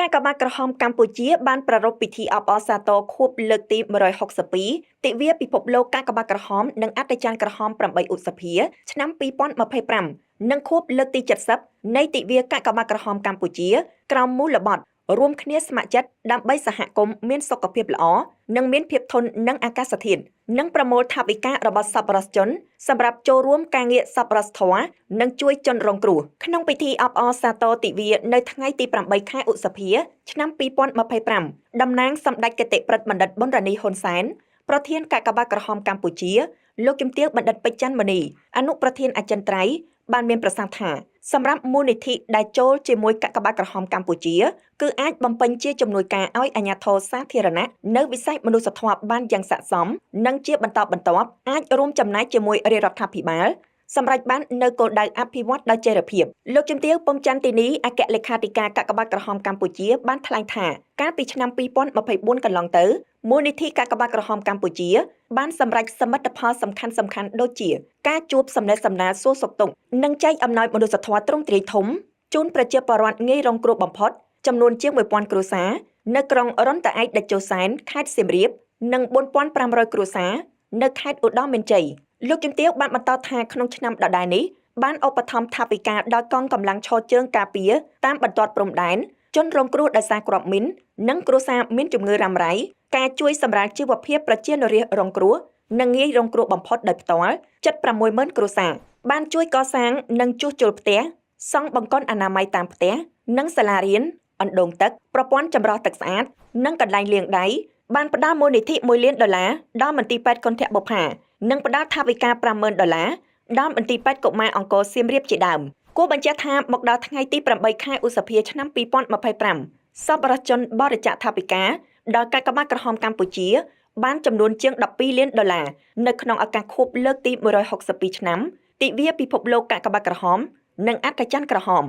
ការកបាតក្រហមកម្ពុជាបានប្រារព្ធពិធីអបអរសាទរខួបលើកទី162ទិវាពិភពលោកកាកបាទក្រហមនិងអត្តច័ន្ទក្រហម8ឧសភាឆ្នាំ2025និងខួបលើកទី70នៃទិវាកាកបាទក្រហមកម្ពុជាក្រោមមូលបត្ររួមគ្នាស្ម័គ្រចិត្តដើម្បីសហគមន៍មានសុខភាពល្អនិងមានភាពធន់នឹងអាកាសធាតុនិងប្រមូលថវិការបស់សប្បុរសជនសម្រាប់ចូលរួមការងារសប្បុរសធម៌និងជួយជនរងគ្រោះក្នុងពិធីអបអរសាទរទិវានៅថ្ងៃទី8ខែឧសភាឆ្នាំ2025តំណាងសម្ដេចគតិប្រិទ្ធបណ្ឌិតប៊ុនរ៉ានីហ៊ុនសែនប្រធានកាកបាទក្រហមកម្ពុជាលោកជំទាវបណ្ឌិតពេជ្រច័ន្ទមនីអនុប្រធានអចិន្ត្រៃយ៍បានមានប្រសាសន៍ថាសម្រាប់មូលនិធិដែលចូលជាមួយកាកបាទក្រហមកម្ពុជាគឺអាចបំពេញជាជំនួយការឲ្យអាជ្ញាធរសាធារណៈនៅវិស័យមនុស្សធម៌បានយ៉ាងស័ក្តិសមនិងជាបន្តបន្ទាប់អាចរួមចំណែកជាមួយរាជរដ្ឋាភិបាលសម្រាប់បាននៅគោលដៅអភិវឌ្ឍដោយចីរភាពលោកជំទាវ ពុំច័ន្ទទីនីអគ្គលេខាធិការកាកបាទក្រហមកម្ពុជាបានថ្លែងថាកាលពីឆ្នាំ2024កន្លងទៅមូលនិធិកាកបាទក្រហមកម្ពុជាបានសម្រេចសមិទ្ធផលសំខាន់ៗដូចជាការជួបសំណេះសំណាលសួរសុខទុក្ខនិងចែកអំណោយមនុស្សធម៌ទ្រង់ទ្រាយធំជូនប្រជាពលរដ្ឋងាយរងគ្រោះបំផុតចំនួនជាង1000គ្រួសារនៅក្រុងរនតាឯកដាច់ជោសែនខេត្តសៀមរាបនិង4500គ្រួសារនៅខេត្តឧត្តរមានជ័យលោកជំទាវបានបន្តថាក្នុងឆ្នាំដដែលនេះបានឧបត្ថម្ភថវិកាដល់កងកម្លាំងឈរជើងការពារតាមបន្ទាត់ព្រំដែនជនរងគ្រោះដោយសារគ្រាប់មីននិងគ្រួសារមានជំងឺរ៉ាំរ៉ៃការជួយសម្រាលជីវភាពប្រជាជនរាស្ត្ររងគ្រោះនិងងាយរងគ្រោះបំផុតដោយផ្ទាល់ជិត60000គ្រួសារបានជួយកសាងនិងជួសជុលផ្ទះសង់បង្គន់អនាម័យតាមផ្ទះនិងសាលារៀនអណ្ដូងទឹកប្រព័ន្ធចម្រោះទឹកស្អាតនិងកន្លែងលាងដៃបានផ្ដល់មូលនិធិ$1លានដល់មន្ទីរពេទ្យគន្ធបុប្ផានិងផ្ដល់ថវិកា$50000ដល់មន្ទីរពេទ្យកុមារអង្គរសៀមរាបជាដើមគួរបញ្ជាក់ថាមកដល់ថ្ងៃទី8ខែឧសភាឆ្នាំ2025សប្បុរសជនបរិច្ចាគថវិកាដល់កាកបាទក្រហមកម្ពុជាបានចំនួនជាង$12លាននៅក្នុងឱកាសខួបលើកទី162ឆ្នាំទិវាពិភពលោកកាកបាទក្រហមនិងអត្តច័ន្ទក្រហម